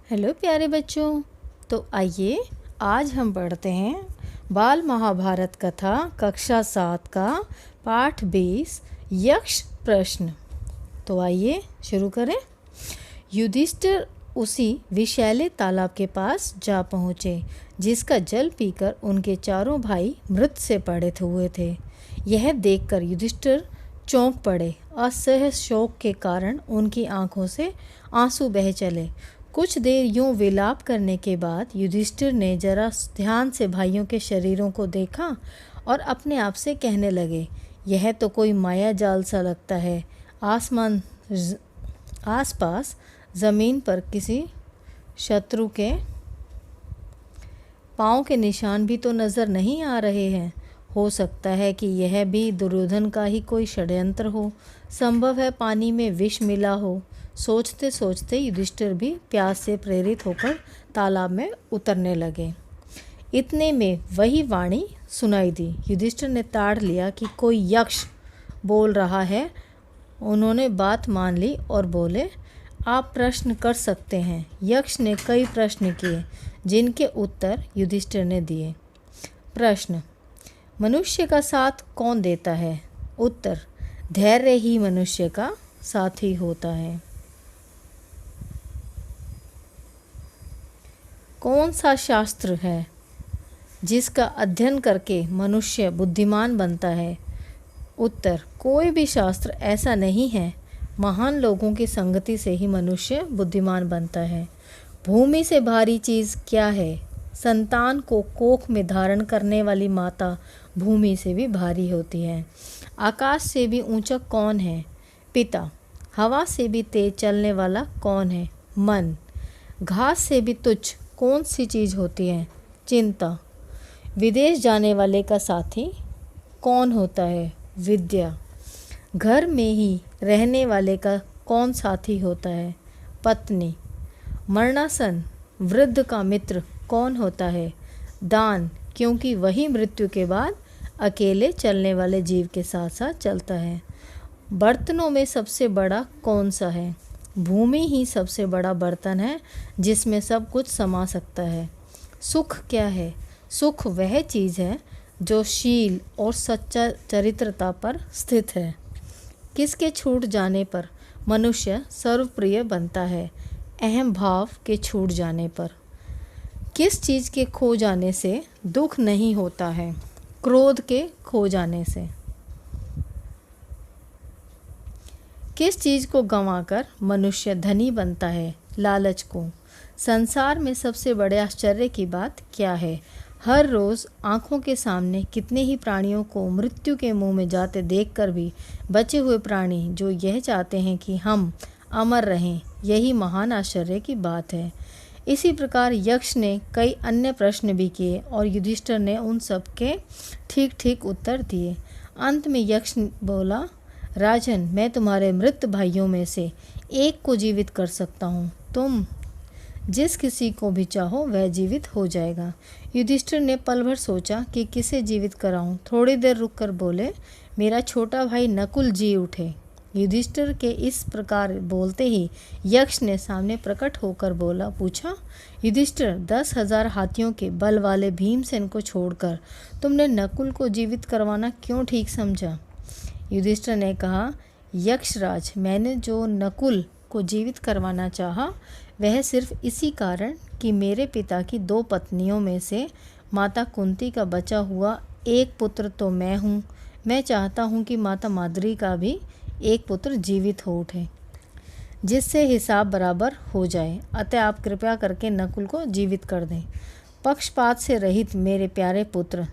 Hello प्यारे बच्चों। तो आइए आज हम पढ़ते हैं बाल महाभारत कथा कक्षा 7 का पाठ 20 यक्ष प्रश्न। तो आइए शुरू करें। युधिष्ठिर उसी विषैले तालाब के पास जा पहुँचे जिसका जल पीकर उनके चारों भाई मृत से पड़े हुए थे। यह देखकर युधिष्ठिर चौंक पड़े। असह्य शोक के कारण उनकी आंखों से आंसू बह चले। कुछ देर यूं विलाप करने के बाद युधिष्ठिर ने जरा ध्यान से भाइयों के शरीरों को देखा और अपने आप से कहने लगे, यह तो कोई माया जाल सा लगता है। आसपास ज़मीन पर किसी शत्रु के पाँव के निशान भी तो नज़र नहीं आ रहे हैं। हो सकता है कि यह भी दुर्योधन का ही कोई षड्यंत्र हो। संभव है पानी में विष मिला हो। सोचते सोचते युधिष्ठिर भी प्यास से प्रेरित होकर तालाब में उतरने लगे। इतने में वही वाणी सुनाई दी। युधिष्ठिर ने ताड़ लिया कि कोई यक्ष बोल रहा है। उन्होंने बात मान ली और बोले, आप प्रश्न कर सकते हैं। यक्ष ने कई प्रश्न किए जिनके उत्तर युधिष्ठिर ने दिए। प्रश्न, मनुष्य का साथ कौन देता है? उत्तर, धैर्य ही मनुष्य का साथी होता है। कौन सा शास्त्र है जिसका अध्ययन करके मनुष्य बुद्धिमान बनता है? उत्तर, कोई भी शास्त्र ऐसा नहीं है। महान लोगों की संगति से ही मनुष्य बुद्धिमान बनता है। भूमि से भारी चीज़ क्या है? संतान को कोख में धारण करने वाली माता भूमि से भी भारी होती है। आकाश से भी ऊंचा कौन है? पिता। हवा से भी तेज चलने वाला कौन है? मन। घास से भी तुच्छ कौन सी चीज़ होती है? चिंता। विदेश जाने वाले का साथी कौन होता है? विद्या। घर में ही रहने वाले का कौन साथी होता है? पत्नी। मरणासन वृद्ध का मित्र कौन होता है? दान, क्योंकि वही मृत्यु के बाद अकेले चलने वाले जीव के साथ साथ चलता है। बर्तनों में सबसे बड़ा कौन सा है? भूमि ही सबसे बड़ा बर्तन है जिसमें सब कुछ समा सकता है। सुख क्या है? सुख वह चीज़ है जो शील और सच्चा चरित्रता पर स्थित है। किसके छूट जाने पर मनुष्य सर्वप्रिय बनता है? अहम भाव के छूट जाने पर। किस चीज़ के खो जाने से दुख नहीं होता है? क्रोध के खो जाने से। किस चीज़ को गंवाकर मनुष्य धनी बनता है? लालच को। संसार में सबसे बड़े आश्चर्य की बात क्या है? हर रोज़ आँखों के सामने कितने ही प्राणियों को मृत्यु के मुंह में जाते देखकर भी बचे हुए प्राणी जो यह चाहते हैं कि हम अमर रहें, यही महान आश्चर्य की बात है। इसी प्रकार यक्ष ने कई अन्य प्रश्न भी किए और युधिष्ठिर ने उन सब के ठीक ठीक उत्तर दिए। अंत में यक्ष बोला, राजन, मैं तुम्हारे मृत भाइयों में से एक को जीवित कर सकता हूँ। तुम जिस किसी को भी चाहो वह जीवित हो जाएगा। युधिष्ठिर ने पल भर सोचा कि किसे जीवित कराऊं। थोड़ी देर रुककर बोले, मेरा छोटा भाई नकुल जी उठे। युधिष्ठिर के इस प्रकार बोलते ही यक्ष ने सामने प्रकट होकर पूछा, युधिष्ठिर, 10,000 हाथियों के बल वाले भीमसेन को छोड़कर तुमने नकुल को जीवित करवाना क्यों ठीक समझा? युधिष्ठिर ने कहा, यक्षराज, मैंने जो नकुल को जीवित करवाना चाहा वह सिर्फ इसी कारण कि मेरे पिता की 2 पत्नियों में से माता कुंती का बचा हुआ एक पुत्र तो मैं हूँ। मैं चाहता हूँ कि माता माद्री का भी एक पुत्र जीवित हो उठे, जिससे हिसाब बराबर हो जाए। अतः आप कृपया करके नकुल को जीवित कर दें। पक्षपात से रहित मेरे प्यारे पुत्र,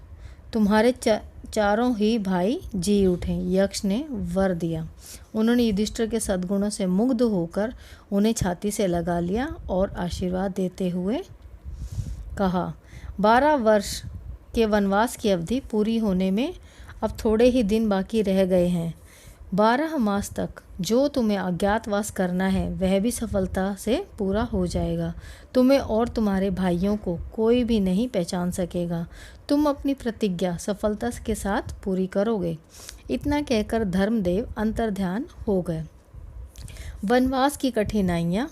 तुम्हारे चारों ही भाई जी उठे। यक्ष ने वर दिया। उन्होंने युधिष्ठिर के सद्गुणों से मुग्ध होकर उन्हें छाती से लगा लिया और आशीर्वाद देते हुए कहा, 12 वर्ष के वनवास की अवधि पूरी होने में अब थोड़े ही दिन बाकी रह गए हैं। 12 मास तक जो तुम्हें अज्ञातवास करना है वह भी सफलता से पूरा हो जाएगा। तुम्हें और तुम्हारे भाइयों को कोई भी नहीं पहचान सकेगा। तुम अपनी प्रतिज्ञा सफलता के साथ पूरी करोगे। इतना कहकर धर्मदेव अंतर्ध्यान हो गए। वनवास की कठिनाइयाँ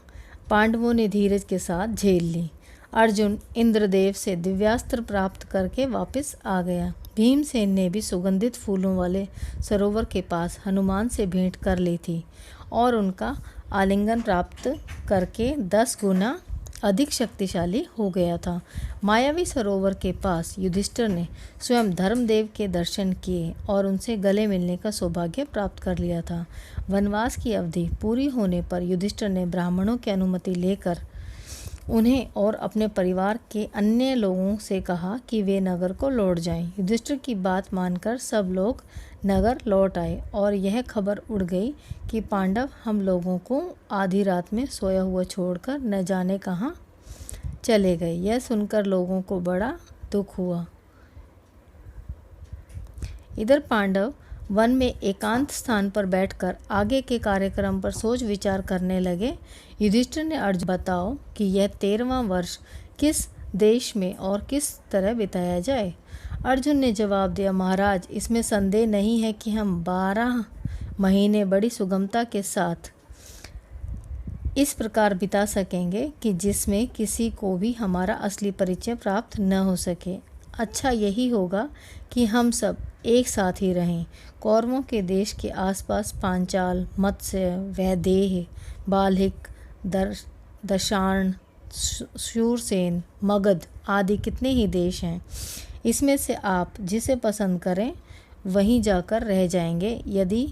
पांडवों ने धीरज के साथ झेल ली। अर्जुन इंद्रदेव से दिव्यास्त्र प्राप्त करके वापस आ गया। भीमसेन ने भी सुगंधित फूलों वाले सरोवर के पास हनुमान से भेंट कर ली थी और उनका आलिंगन प्राप्त करके 10 गुना अधिक शक्तिशाली हो गया था। मायावी सरोवर के पास युधिष्ठिर ने स्वयं धर्मदेव के दर्शन किए और उनसे गले मिलने का सौभाग्य प्राप्त कर लिया था। वनवास की अवधि पूरी होने पर युधिष्ठिर ने ब्राह्मणों की अनुमति लेकर उन्हें और अपने परिवार के अन्य लोगों से कहा कि वे नगर को लौट जाएं। युधिष्ठिर की बात मानकर सब लोग नगर लौट आए और यह खबर उड़ गई कि पांडव हम लोगों को आधी रात में सोया हुआ छोड़कर न जाने कहाँ चले गए। यह सुनकर लोगों को बड़ा दुख हुआ। इधर पांडव वन में एकांत स्थान पर बैठकर आगे के कार्यक्रम पर सोच विचार करने लगे। युधिष्ठिर ने अर्जुन बताओ कि यह 13वां वर्ष किस देश में और किस तरह बिताया जाए। अर्जुन ने जवाब दिया, महाराज इसमें संदेह नहीं है कि हम 12 महीने बड़ी सुगमता के साथ इस प्रकार बिता सकेंगे कि जिसमें किसी को भी हमारा असली परिचय प्राप्त न हो सके। अच्छा यही होगा कि हम सब एक साथ ही रहें। कौरवों के देश के आसपास पांचाल, मत्स्य, वैदेह, बाल्हिक, दशार्ण, शूरसेन, मगध आदि कितने ही देश हैं। इसमें से आप जिसे पसंद करें वहीं जाकर रह जाएंगे। यदि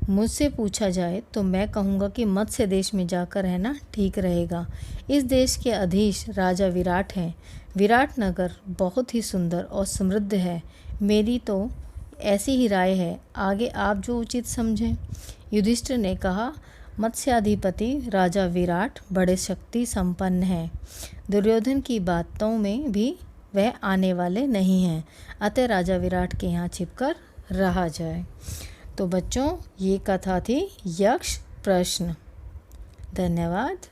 मुझसे पूछा जाए तो मैं कहूँगा कि मत्स्य देश में जाकर रहना ठीक रहेगा। इस देश के अधीश राजा विराट हैं। विराट नगर बहुत ही सुंदर और समृद्ध है। मेरी तो ऐसी ही राय है, आगे आप जो उचित समझें। युधिष्ठिर ने कहा, मत्स्याधिपति राजा विराट बड़े शक्ति संपन्न हैं। दुर्योधन की बातों में भी वह आने वाले नहीं हैं, अतः राजा विराट के यहाँ छिपकर रहा जाए। तो बच्चों ये कथा थी यक्ष प्रश्न। धन्यवाद।